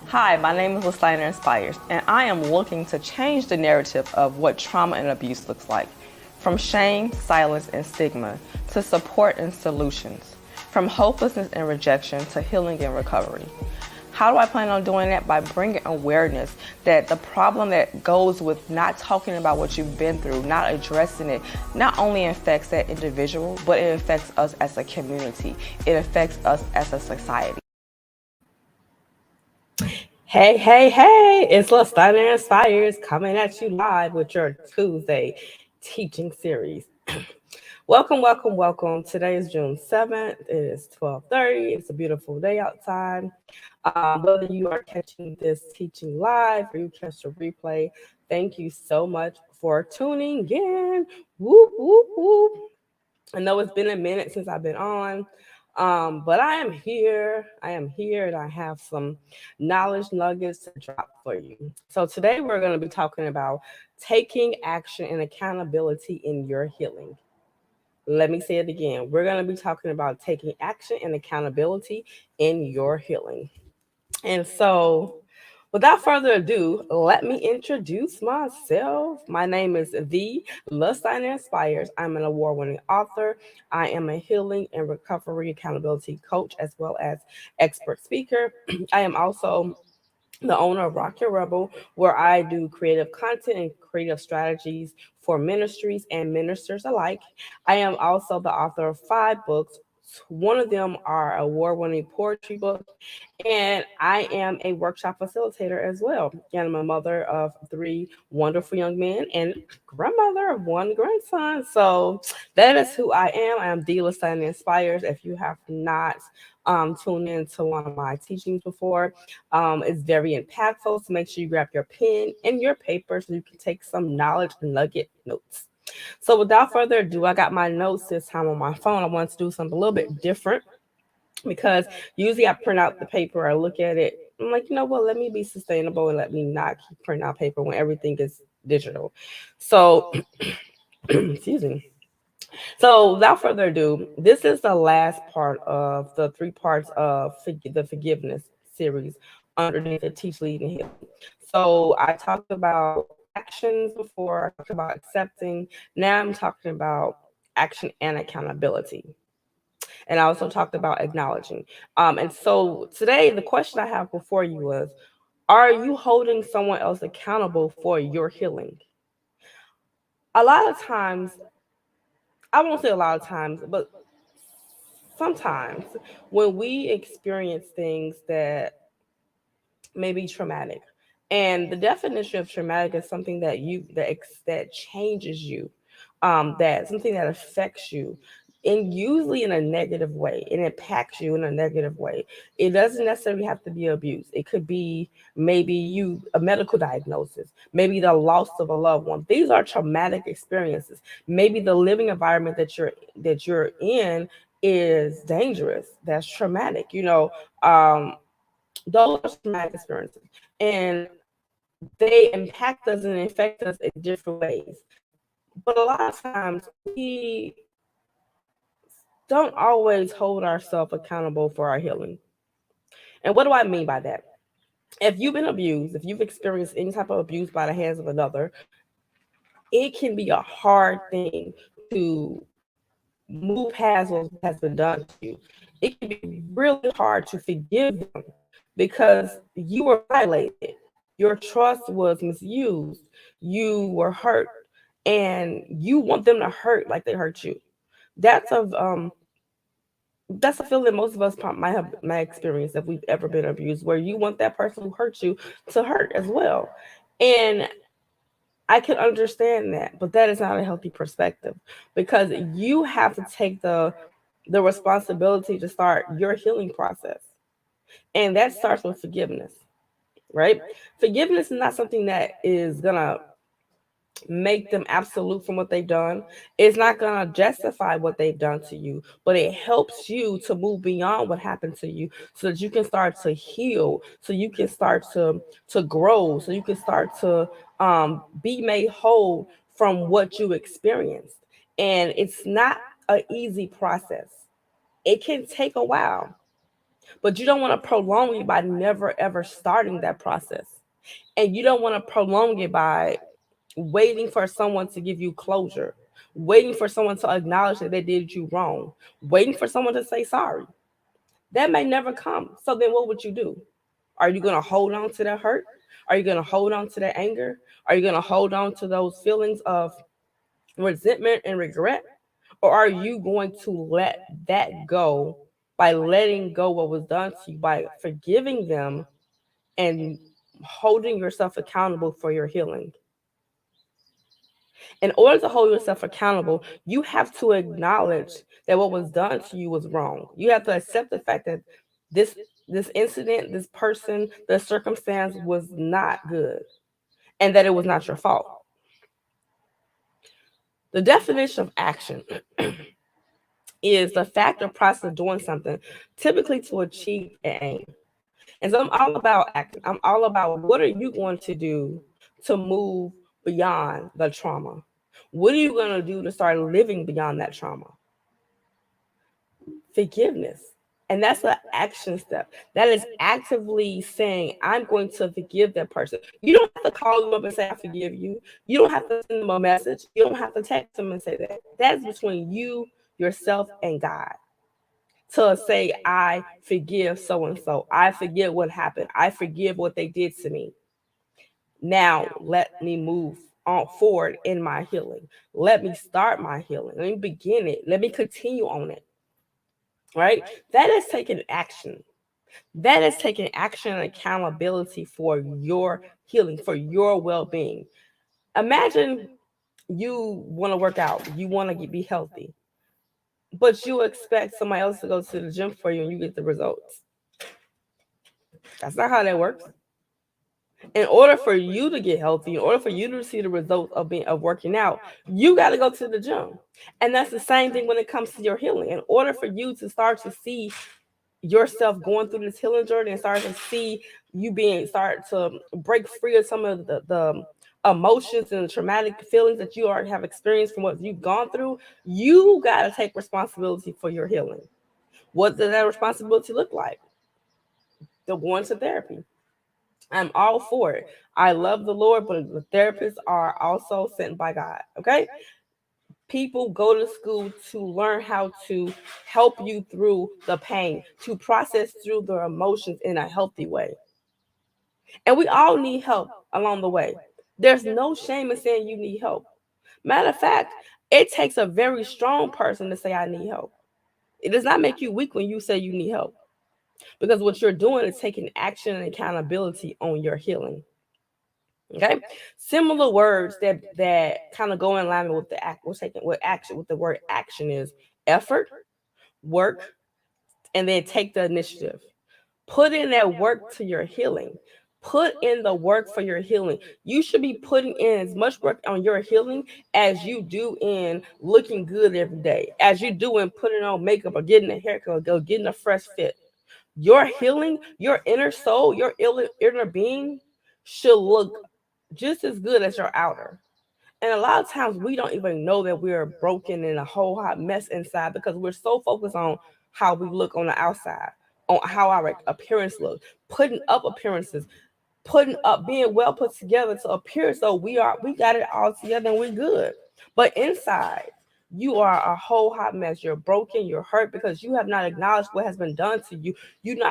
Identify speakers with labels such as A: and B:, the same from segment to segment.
A: Hi, my name is Listiner Inspires, and I am looking to change the narrative of what trauma and abuse looks like. From shame, silence, and stigma, to support and solutions. From hopelessness and rejection to healing and recovery. How do I plan on doing that? By bringing awareness that the problem that goes with not talking about what you've been through, not addressing it, not only affects that individual, but it affects us as a community. It affects us as a society.
B: Hey, it's Listiner Inspires coming at you live with your Tuesday teaching series. Welcome. Today is June 7th. It is 12:30. It's a beautiful day outside. Whether you are catching this teaching live or you catch the replay, thank you so much for tuning in. Whoop, whoop, whoop. I know it's been a minute since I've been on. But I am here. And I have some knowledge nuggets to drop for you. So today we're going to be talking about taking action and accountability in your healing. Let me say it again. We're going to be talking about taking action and accountability in your healing. And so, without further ado, let me introduce myself. My name is The Listiner Inspires. I'm an award-winning author. I am a healing and recovery accountability coach as well as expert speaker. I am also the owner of Rock Your Rebel, where I do creative content and creative strategies for ministries and ministers alike. I am also the author of 5 books. One of them are award-winning poetry book, and I am a workshop facilitator as well. And I'm a mother of 3 wonderful young men and grandmother of 1 grandson. So that is who I am. I am the Listiner Inspires. If you have not tuned into one of my teachings before, it's very impactful. So make sure you grab your pen and your paper so you can take some knowledge nugget notes. So without further ado, I got my notes this time on my phone. I wanted to do something a little bit different because usually I print out the paper, I look at it, I'm like, you know what, let me be sustainable and let me not keep printing out paper when everything is digital. So, excuse me. So without further ado, this is the last part of the 3 parts of the forgiveness series underneath the Teach, Lead, and Heal. So I talked about actions before, I talked about accepting. Now I'm talking about action and accountability. And I also talked about acknowledging. And so today, the question I have before you was, are you holding someone else accountable for your healing? A lot of times, I won't say a lot of times, but sometimes when we experience things that may be traumatic, and the definition of traumatic is something that changes you, that something that affects you, and usually in a negative way, and impacts you in a negative way. It doesn't necessarily have to be abuse. It could be maybe you a medical diagnosis, maybe the loss of a loved one. These are traumatic experiences. Maybe the living environment that you're in is dangerous. That's traumatic. Those are traumatic experiences, and they impact us and affect us in different ways. But a lot of times we don't always hold ourselves accountable for our healing. And what do I mean by that? If you've been abused, if you've experienced any type of abuse by the hands of another, it can be a hard thing to move past what has been done to you. It can be really hard to forgive them because you were violated. Your trust was misused. You were hurt, and you want them to hurt like they hurt you. That's a feeling most of us might experience if we've ever been abused, where you want that person who hurt you to hurt as well. And I can understand that, but that is not a healthy perspective, because you have to take the responsibility to start your healing process. And that starts with forgiveness, right? Forgiveness is not something that is gonna make them absolute from what they've done. It's not going to justify what they've done to you, but it helps you to move beyond what happened to you so that you can start to heal, so you can start to grow, so you can start to be made whole from what you experienced. And it's not an easy process. It can take a while, but you don't want to prolong it by never ever starting that process. And you don't want to prolong it by waiting for someone to give you closure, waiting for someone to acknowledge that they did you wrong, waiting for someone to say sorry. That may never come. So then what would you do? Are you going to hold on to that hurt? Are you going to hold on to that anger? Are you going to hold on to those feelings of resentment and regret? Or are you going to let that go by letting go what was done to you, by forgiving them and holding yourself accountable for your healing? In order to hold yourself accountable, you have to acknowledge that what was done to you was wrong. You have to accept the fact that this this incident, this person, the circumstance was not good and that it was not your fault. The definition of action is the fact or process of doing something, typically to achieve an aim. And so I'm all about action. I'm all about what are you going to do to move beyond the trauma? What are you going to do to start living beyond that trauma? Forgiveness. And that's an action step. That is actively saying, I'm going to forgive that person. You don't have to call them up and say, I forgive you. You don't have to send them a message. You don't have to text them and say that. That's between you, yourself, and God. To say, I forgive so and so. I forgive what happened. I forgive what they did to me. Now let me move on forward in my healing. Let me start my healing. Let me begin it. Let me continue on it. Right? That is taking action. That is taking action and accountability for your healing, for your well being. Imagine you want to work out, you want to be healthy, but you expect somebody else to go to the gym for you and you get the results. That's not how that works. In order for you to get healthy, in order for you to see the results of working out, you got to go to the gym. And that's the same thing when it comes to your healing. In order for you to start to see yourself going through this healing journey and start to see you start to break free of some of the emotions and the traumatic feelings that you already have experienced from what you've gone through, you got to take responsibility for your healing. What does that responsibility look like? The going to therapy. I'm all for it. I love the Lord, but the therapists are also sent by God. Okay? People go to school to learn how to help you through the pain, to process through the emotions in a healthy way. And we all need help along the way. There's no shame in saying you need help. Matter of fact, it takes a very strong person to say, I need help. It does not make you weak when you say you need help, because what you're doing is taking action and accountability on your healing. Okay, similar words that kind of go in line with the act. We're taking what action with the word action is effort, work, and then take the initiative. Put in that work to your healing. Put in the work for your healing. You should be putting in as much work on your healing as you do in looking good every day, as you do in putting on makeup or getting a haircut or getting a fresh fit. Your healing, your inner soul, your inner being should look just as good as your outer. And a lot of times we don't even know that we're broken and a whole hot mess inside because we're so focused on how we look on the outside, on how our appearance looks, putting up appearances, putting up being well put together to appear so we got it all together and we're good. But inside, you are a whole hot mess. You're broken, you're hurt because you have not acknowledged what has been done to you.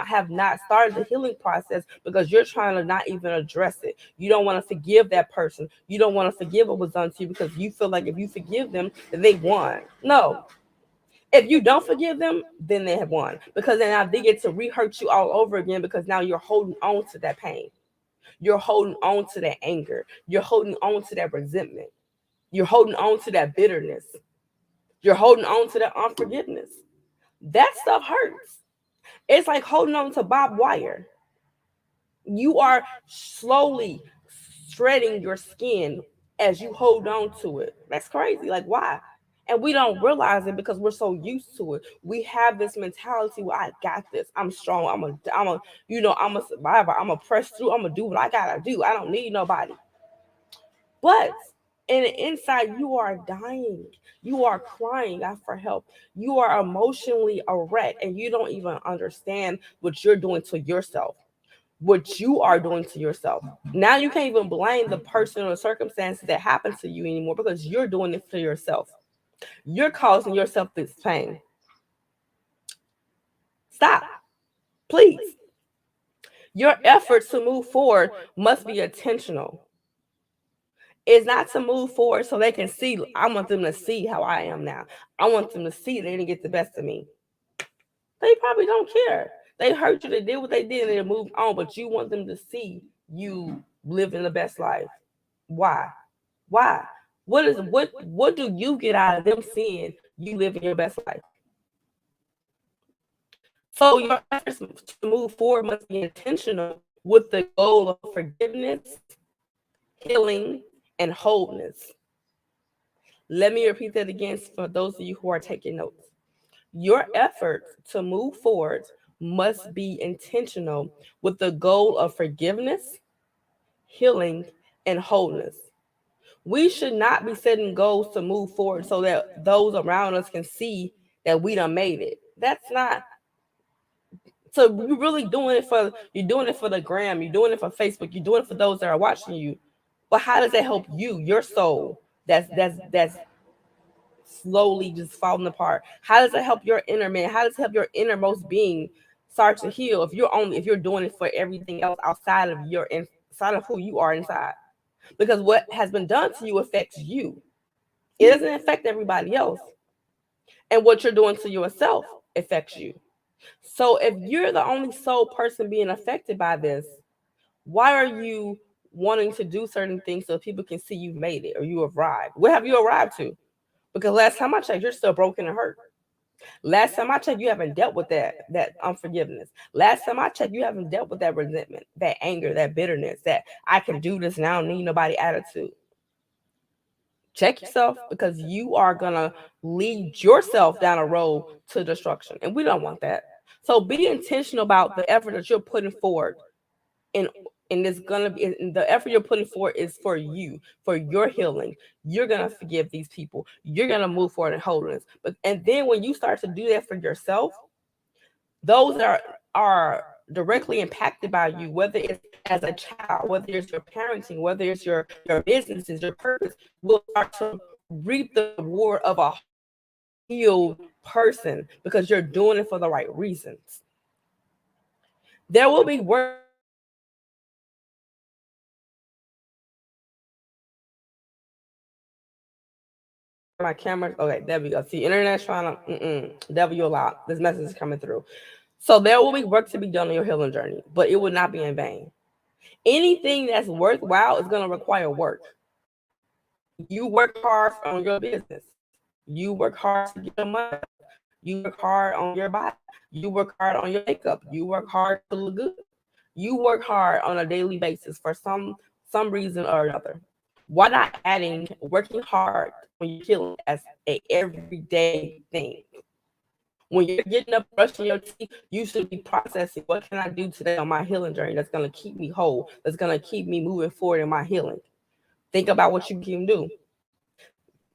B: Have not started the healing process because you're trying to not even address it. You don't want to forgive that person. You don't want to forgive what was done to you because you feel like if you forgive them, that they won. No. If you don't forgive them, then they have won. Because then now they get to re-hurt you all over again because now you're holding on to that pain. You're holding on to that anger. You're holding on to that resentment. You're holding on to that bitterness. You're holding on to that unforgiveness. That stuff hurts. It's like holding on to barbed wire. You are slowly shredding your skin as you hold on to it. That's crazy. Like, why? And we don't realize it because we're so used to it. We have this mentality where I got this. I'm strong. I'm a survivor. I'm a press through. I'm gonna do what I gotta do. I don't need nobody. But And inside, you are dying. You are crying out for help. You are emotionally a wreck, and you don't even understand what you're doing to yourself, what you are doing to yourself. Now you can't even blame the person or circumstances that happened to you anymore because you're doing it to yourself. You're causing yourself this pain. Stop, please. Your efforts to move forward must be intentional. It's not to move forward so they can see. I want them to see how I am now. I want them to see they didn't get the best of me. They probably don't care. They hurt you. They did what they did and they moved on. But you want them to see you living the best life. Why? Why? What do you get out of them seeing you living your best life? So your efforts to move forward must be intentional with the goal of forgiveness, healing, and wholeness. Let me repeat that again for those of you who are taking notes. Your efforts to move forward must be intentional with the goal of forgiveness, healing, and wholeness. We should not be setting goals to move forward so that those around us can see that we done made it. That's not. So you're doing it for the gram, you're doing it for Facebook, you're doing it for those that are watching you. But how does that help you, your soul? That's slowly just falling apart. How does it help your inner man? How does it help your innermost being start to heal if you're doing it for everything else outside of inside of who you are inside? Because what has been done to you affects you. It doesn't affect everybody else. And what you're doing to yourself affects you. So if you're the only sole person being affected by this, why are you wanting to do certain things so people can see you've made it or you arrived? Where have you arrived to? Because last time I checked, you're still broken and hurt. Last time I checked, you haven't dealt with that unforgiveness. Last time I checked, you haven't dealt with that resentment, that anger, that bitterness, that I can do this and I don't need nobody attitude. Check yourself because you are gonna lead yourself down a road to destruction, and we don't want that. So be intentional about the effort that you're putting forward, and it's gonna be the effort you're putting forward is for you, for your healing. You're gonna forgive these people. You're gonna move forward in wholeness. But and then when you start to do that for yourself, those that are directly impacted by you, whether it's as a child, whether it's your parenting, whether it's your businesses, your purpose, will start to reap the reward of a healed person because you're doing it for the right reasons. There will be work. My camera. Okay, there we go. See, internet's trying to devil you a lot. This message is coming through. So there will be work to be done on your healing journey, but it will not be in vain. Anything that's worthwhile is going to require work. You work hard on your business. You work hard to get your money. You work hard on your body. You work hard on your makeup. You work hard to look good. You work hard on a daily basis for some reason or another. Why not adding working hard when you're healing as a everyday thing? When you're getting up, brushing your teeth, you should be processing what can I do today on my healing journey that's going to keep me whole, that's going to keep me moving forward in my healing. Think about what you can do.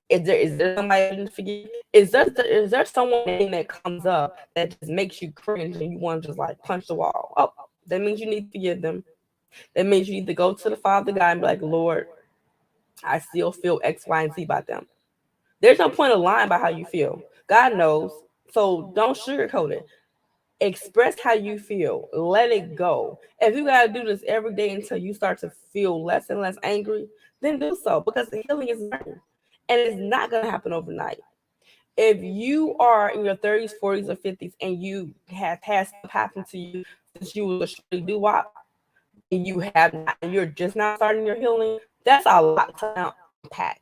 B: Is there somebody I didn't forget? Is there someone name that comes up that just makes you cringe and you want to just like punch the wall? Oh, that means you need to forgive them. That means you need to go to the Father God and be like, Lord, I still feel X, Y, and Z about them. There's no point of lying about how you feel. God knows. So don't sugarcoat it. Express how you feel. Let it go. If you got to do this every day until you start to feel less and less angry, then do so because the healing is learned. And it's not going to happen overnight. If you are in your 30s, 40s, or 50s and you have had stuff happen to you since you was a shorty doo-wop, and you're just now starting your healing, that's a lot to unpack.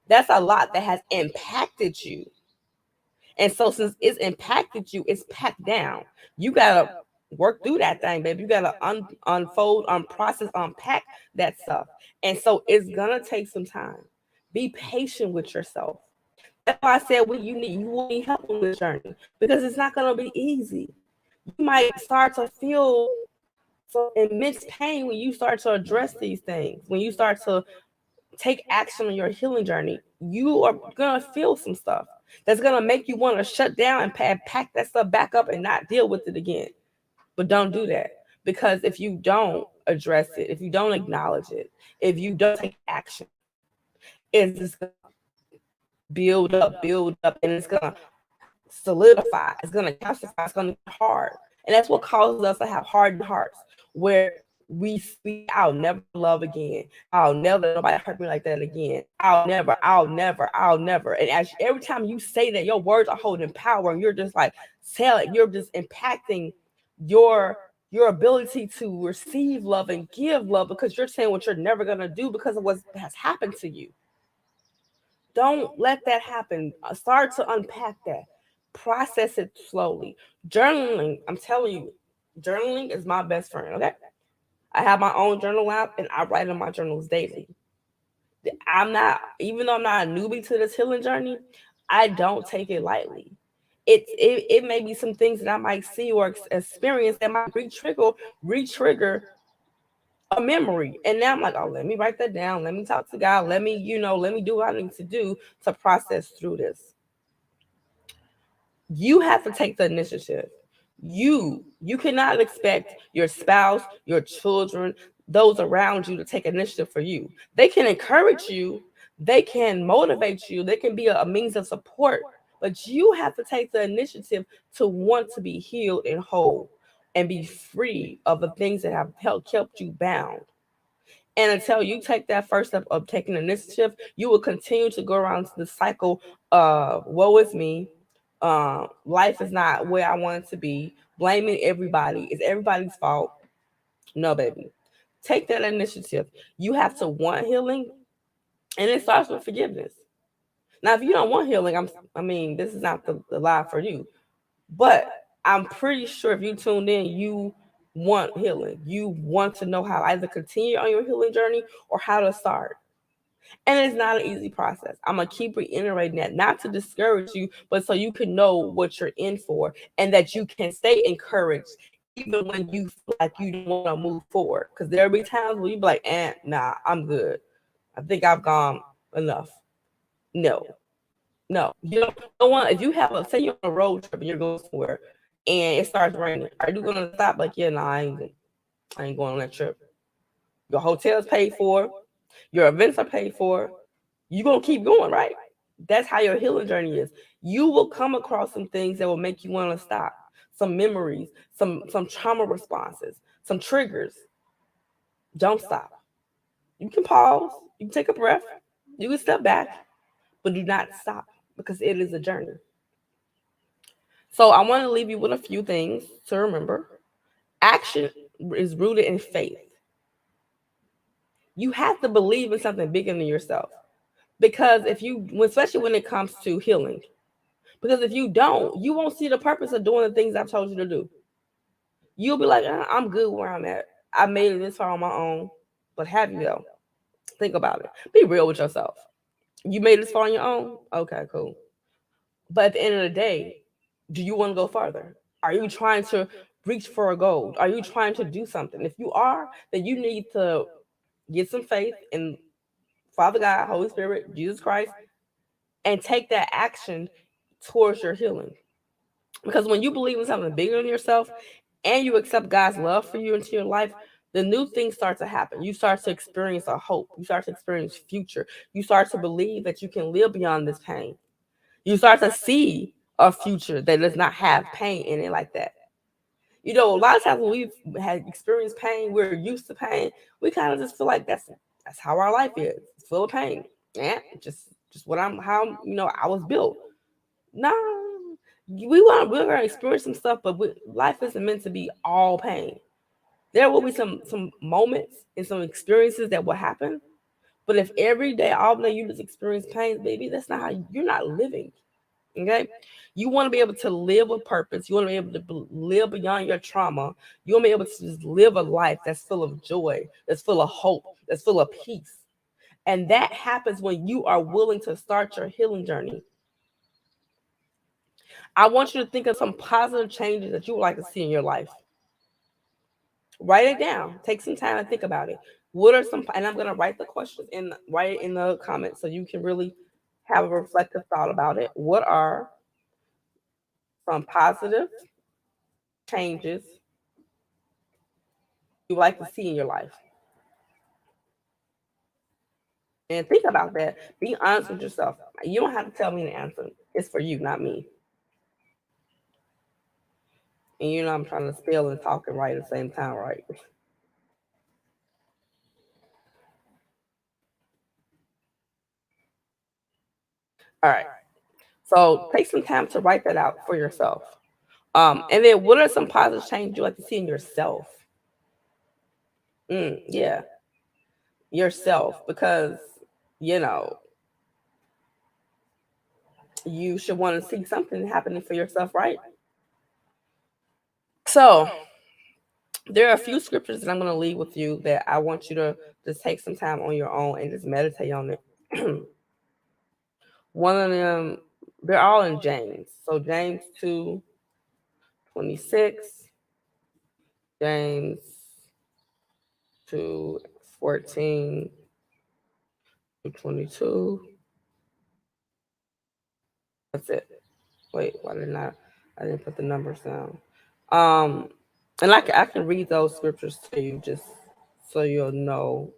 B: That's a lot that has impacted you. And so since it's impacted you, it's packed down. You gotta work through that thing, baby. You gotta unfold, unprocess, unpack that stuff. And so it's gonna take some time. Be patient with yourself. That's why I said you will need help on this journey because it's not gonna be easy. You might start to feel some immense pain when you start to address these things, when you start to take action on your healing journey, you are gonna feel some stuff that's gonna make you want to shut down and pack that stuff back up and not deal with it again. But don't do that, because if you don't address it, if you don't acknowledge it, if you don't take action, it's just gonna build up, and it's gonna solidify, it's gonna calcify, it's gonna get hard. And that's what causes us to have hardened hearts, where we I'll never love again. I'll never let nobody hurt me like that again. I'll never. And as every time you say that, your words are holding power, and you're just like selling, you're just impacting your your ability to receive love and give love, because you're saying what you're never gonna do because of what has happened to you. Don't let that happen. Start to unpack that. Process it slowly. Journaling, I'm telling you, journaling is my best friend. Okay. I have my own journal app, and I write in my journals daily. I'm not, even though I'm not a newbie to this healing journey, I don't take it lightly. It may be some things that I might see or experience that might re-trigger a memory. And now I'm like, oh, let me write that down. Let me talk to God. Let me do what I need to do to process through this. You have to take the initiative. You cannot expect your spouse, your children, those around you to take initiative for you. They can encourage you, they can motivate you, they can be a means of support, but you have to take the initiative to want to be healed and whole and be free of the things that have kept you bound. And until you take that first step of taking initiative, you will continue to go around the cycle of woe is me. Life is not where I want it to be. Blaming everybody. It's everybody's fault. No, baby. Take that initiative. You have to want healing, and it starts with forgiveness. Now, if you don't want healing, I mean, this is not the lie for you. But I'm pretty sure if you tuned in, you want healing. You want to know how to either continue on your healing journey or how to start. And it's not an easy process. I'm going to keep reiterating that, not to discourage you, but so you can know what you're in for, and that you can stay encouraged even when you feel like you don't want to move forward. Because there'll be times where you be like, nah, I'm good. I think I've gone enough. No, no, you don't want. If you have a, say you're on a road trip and you're going somewhere and it starts raining, are you gonna stop? Like, yeah, no, I ain't going on that trip. Your hotel's paid for, your events are paid for. You gonna keep going, right? That's how your healing journey is. You will come across some things that will make you want to stop. Some memories, some trauma responses, some triggers. Don't stop. You can pause. You can take a breath. You can step back, but do not stop, because it is a journey. So I want to leave you with a few things to remember. Action is rooted in faith. You have to believe in something bigger than yourself. Because if you, especially when it comes to healing, because if you don't, you won't see the purpose of doing the things I've told you to do. You'll be like, I'm good where I'm at. I made it this far on my own. But have you though? Think about it. Be real with yourself. You made it this far on your own? Okay, cool. But at the end of the day, do you want to go further? Are you trying to reach for a goal? Are you trying to do something? If you are, then you need to get some faith in Father God, Holy Spirit, Jesus Christ, and take that action towards your healing. Because when you believe in something bigger than yourself and you accept God's love for you into your life, the new things start to happen. You start to experience a hope. You start to experience future. You start to believe that you can live beyond this pain. You start to see a future that does not have pain in it like that. You know, a lot of times when we've had experienced pain, we're used to pain. We kind of just feel like that's how our life is. It's full of pain. Yeah, just what I'm how I was built. No, we're gonna experience some stuff, but life isn't meant to be all pain. There will be some moments and some experiences that will happen. But if every day, all day you just experience pain, baby, that's not how you're not living. Okay. You want to be able to live with purpose. You want to be able to live beyond your trauma. You want to be able to just live a life that's full of joy, that's full of hope, that's full of peace. And that happens when you are willing to start your healing journey. I want you to think of some positive changes that you would like to see in your life. Write it down. Take some time to think about it. What are some, and I'm going to write the questions in, write it in the comments so you can really have a reflective thought about it. What are some positive changes you like to see in your life? And think about that. Be honest with yourself. You don't have to tell me the answer. It's for you, not me. And you know I'm trying to spell and talk and write at the same time, right? All right. So take some time to write that out for yourself. And then what are some positive changes you like to see in yourself? Yeah, yourself, because you know you should want to see something happening for yourself, right? So there are a few scriptures that I'm going to leave with you that I want you to just take some time on your own and just meditate on it. One of them, they're all in James. So James 2:26, James 2:14 to 22. That's it. Wait, why didn't I didn't put the numbers down. Um, and I can read those scriptures to you just so you'll know.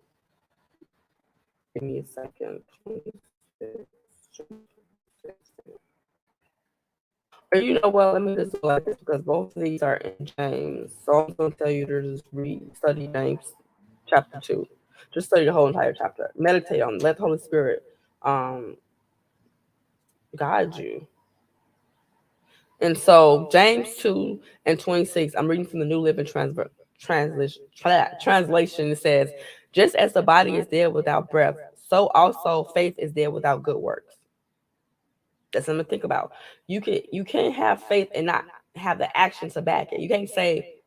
B: Give me a second. 26. Or you know what? Let me just go like this because both of these are in James. So I'm going to tell you to just study James chapter 2. Just study the whole entire chapter. Meditate on it. Let the Holy Spirit um, guide you. And so James 2:26, I'm reading from the New Living Translation. It says, just as the body is dead without breath, so also faith is dead without good works. That's something to think about. You can't have faith and not have the action to back it. You can't say,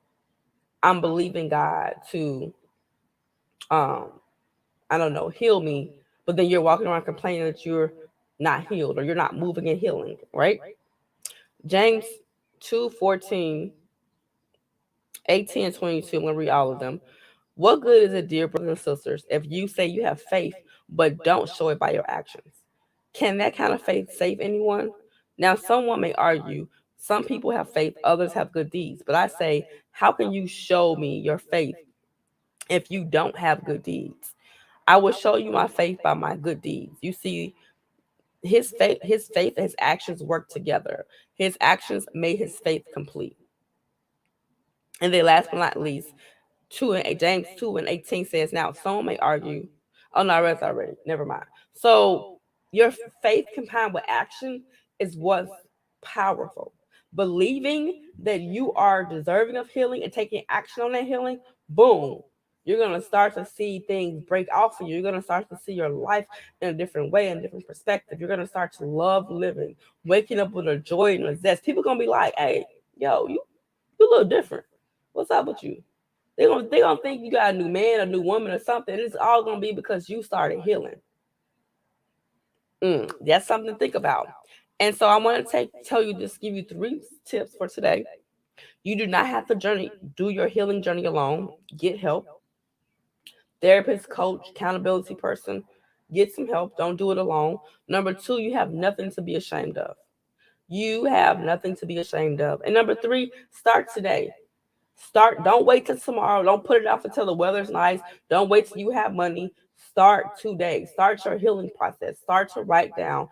B: I'm believing God to um, I don't know, heal me, but then you're walking around complaining that you're not healed or you're not moving and healing, right? James 2:14, 18, and 22. I'm going to read all of them. What good is it, dear brothers and sisters, if you say you have faith but don't show it by your actions? Can that kind of faith save anyone? Now, someone may argue some people have faith, others have good deeds. But I say, how can you show me your faith if you don't have good deeds? I will show you my faith by my good deeds. You see, his faith and his actions work together. His actions made his faith complete. And then last but not least, James 2:18 says, now someone may argue, oh no, I read that already. Never mind. So your faith combined with action is what's powerful. Believing that you are deserving of healing and taking action on that healing, boom, you're gonna start to see things break off for you. You're gonna start to see your life in a different way, in a different perspective. You're gonna start to love living, waking up with a joy and a zest. People gonna be like, hey, yo, you look different. What's up with you? They gonna think you got a new man, a new woman, or something. It's all gonna be because you started healing. That's something to think about. And so I want to tell you, just give you 3 tips for today. You do not have to do your healing journey alone. Get help. Therapist, coach, accountability person. Get some help. Don't do it alone. Number 2, you have nothing to be ashamed of. You have nothing to be ashamed of. And number 3, start today. Don't wait till tomorrow. Don't put it off until the weather's nice. Don't wait till you have money. Start today. Start your healing process. Start to write down.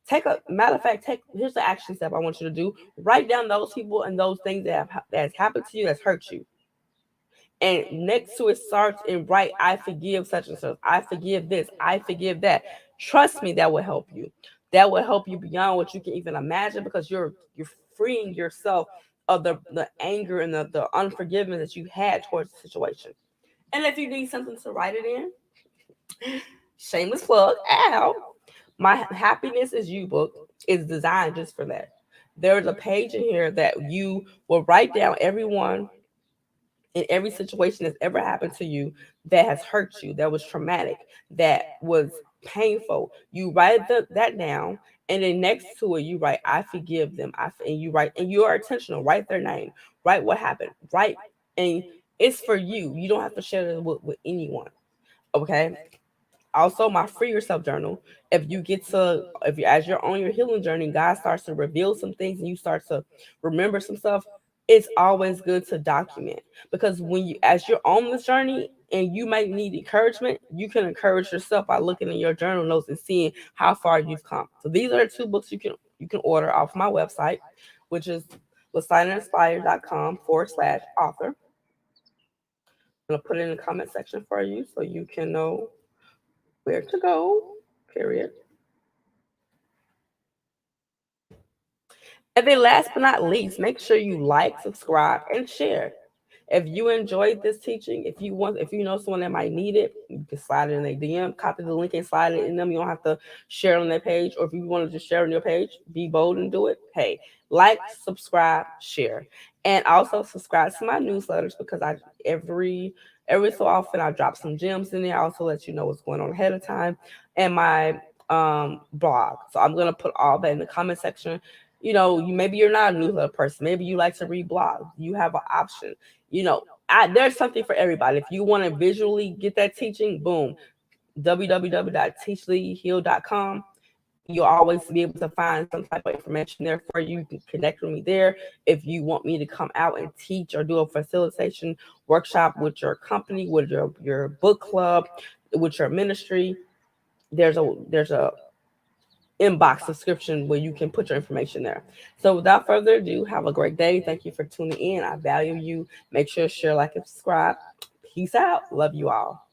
B: Take a matter of fact, here's the action step I want you to do. Write down those people and those things that has happened to you that's hurt you. And next to it, start and write, I forgive such and such. I forgive this. I forgive that. Trust me, that will help you. That will help you beyond what you can even imagine because you're freeing yourself of the anger and the unforgiveness that you had towards the situation. And if you need something to write it in, shameless plug, ow, my Happiness is You book is designed just for that. There's a page in here that you will write down everyone in every situation that's ever happened to you that has hurt you, that was traumatic, that was painful. You write that down, and then next to it, you write, I forgive them. And you write, and you are intentional. Write their name. Write what happened. Write, and it's for you. You don't have to share it with anyone. Okay. Also, my free yourself journal. If you as you're on your healing journey, God starts to reveal some things and you start to remember some stuff. It's always good to document, because when you as you're on this journey and you might need encouragement, you can encourage yourself by looking in your journal notes and seeing how far you've come. So these are the two books you can order off my website, which is listinersfire.com/author. I'm gonna put it in the comment section for you so you can know where to go. Period. And then last but not least, make sure you like, subscribe, and share. If you enjoyed this teaching, if you know someone that might need it, you can slide it in their DM, copy the link and slide it in them. You don't have to share it on their page. Or if you want to just share it on your page, be bold and do it. Hey, like, subscribe, share. And also subscribe to my newsletters, because I every so often I drop some gems in there. I also let you know what's going on ahead of time. And my blog. So I'm gonna put all that in the comment section. Maybe you're not a newsletter person. Maybe you like to read blogs. You have an option. There's something for everybody. If you want to visually get that teaching, boom, www.teachleadheal.com. You'll always be able to find some type of information there for you. You can connect with me there. If you want me to come out and teach or do a facilitation workshop with your company, with your book club, with your ministry, there's a inbox subscription where you can put your information there. So without further ado, have a great day. Thank you for tuning in. I value you. Make sure to share, like, and subscribe. Peace out. Love you all.